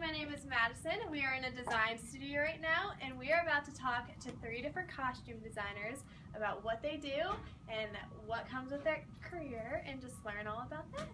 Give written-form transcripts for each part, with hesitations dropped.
my name is Madison. We are in a design studio right now, and we are about to talk to 3 different costume designers about what they do and what comes with their career, and just learn all about that.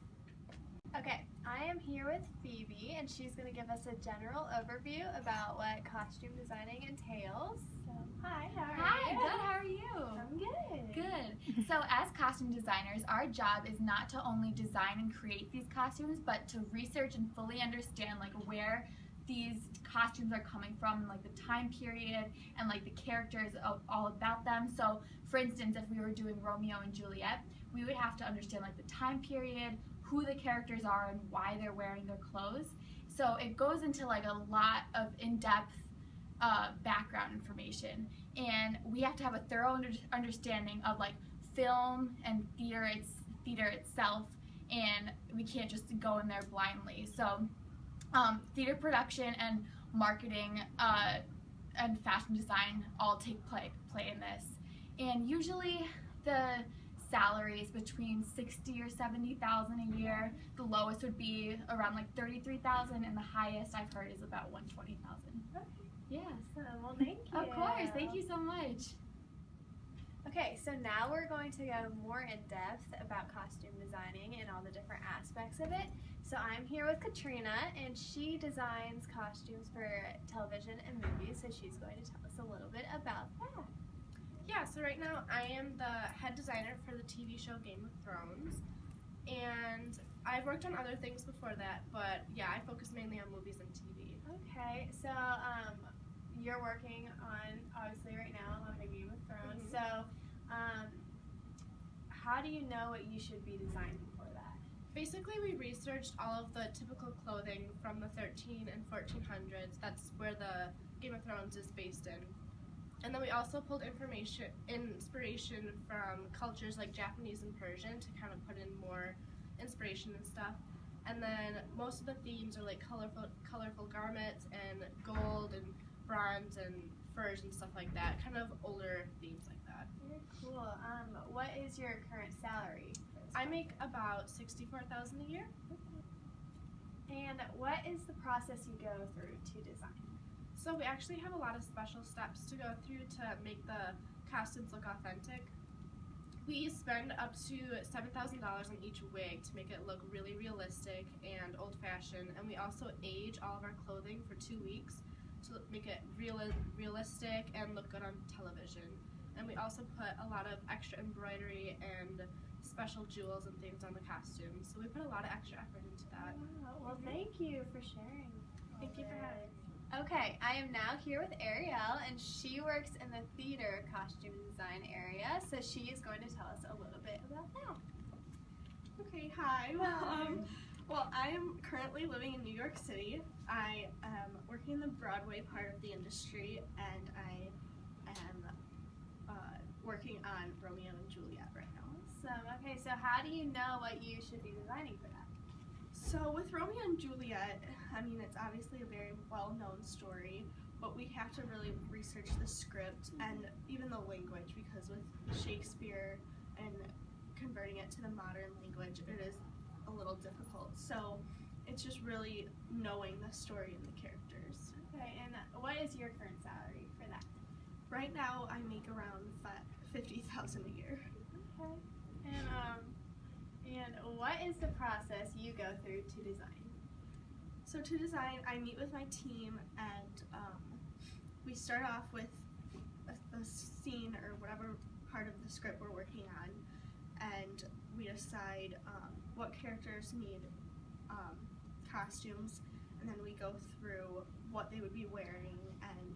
Okay, I am here with Phoebe, and she's going to give us a general overview about what costume designing entails. So, hi, how are you? Hi, good, how are you? I'm good. Good. So as costume designers, our job is not to only design and create these costumes, but to research and fully understand where these costumes are coming from, and the time period, and the characters all about them. So for instance, if we were doing Romeo and Juliet, we would have to understand the time period, who the characters are, and why they're wearing their clothes. So it goes into a lot of in-depth background information, and we have to have a thorough understanding of film and theater itself, and we can't just go in there blindly. So theater production and marketing and fashion design all take play in this, and usually the salaries between $60,000 or $70,000 a year. The lowest would be around $33,000, and the highest I've heard is about $120,000. Okay. Yes. Well, thank you. Of course. Thank you so much. Okay, so now we're going to go more in depth about costume designing and all the different aspects of it. So I'm here with Katrina, and she designs costumes for television and movies, so she's going to tell us a little bit about that. Yeah, so right now I am the head designer for the TV show Game of Thrones, and I've worked on other things before that, but yeah, I focus mainly on movies and TV. Okay, so you're working on, obviously right now, on the Game of Thrones, Mm-hmm. so how do you know what you should be designing for that? Basically, we researched all of the typical clothing from the 13 and 1400s. That's where the Game of Thrones is based in. And then we also pulled inspiration from cultures like Japanese and Persian to kind of put in more inspiration and stuff. And then most of the themes are colorful garments and gold and bronze and furs and stuff like that, kind of older themes like that. Very cool. What is your current salary? I make about $64,000 a year. And what is the process you go through to design? So we actually have a lot of special steps to go through to make the costumes look authentic. We spend up to $7,000 on each wig to make it look really realistic and old-fashioned, and we also age all of our clothing for 2 weeks to make it realistic and look good on television. And we also put a lot of extra embroidery and special jewels and things on the costumes, so we put a lot of extra effort into that. Wow. Well, thank you for sharing. Thank you for having me. Okay, I am now here with Arielle, and she works in the theater costume design area, so she is going to tell us a little bit about that. Okay, hi. Well, I am currently living in New York City. I am working in the Broadway part of the industry, and I am working on Romeo and Juliet right now. Awesome. Okay, so how do you know what you should be designing for that? So with Romeo and Juliet, I mean, it's obviously a very well-known story, but we have to really research the script and even the language, because with Shakespeare and converting it to the modern language, it is a little difficult. So it's just really knowing the story and the characters. Okay, and what is your current salary for that? Right now, I make around $50,000 a year. Okay. And what is the process you go through to design? So to design, I meet with my team, and we start off with a scene or whatever part of the script we're working on, and we decide what characters need costumes, and then we go through what they would be wearing and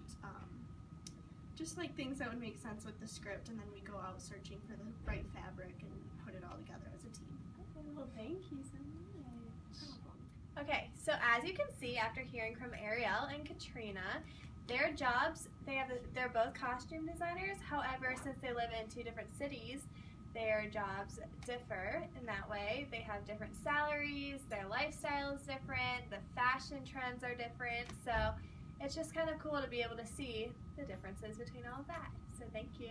just things that would make sense with the script, and then we go out searching for the right fabric and put it all together as a team. Okay, well, thank you so much. Okay, so as you can see after hearing from Arielle and Katrina, their jobs, they're both costume designers. However, since they live in 2 different cities, their jobs differ in that way. They have different salaries, their lifestyle is different, the fashion trends are different, so it's just kind of cool to be able to see the differences between all of that. So thank you.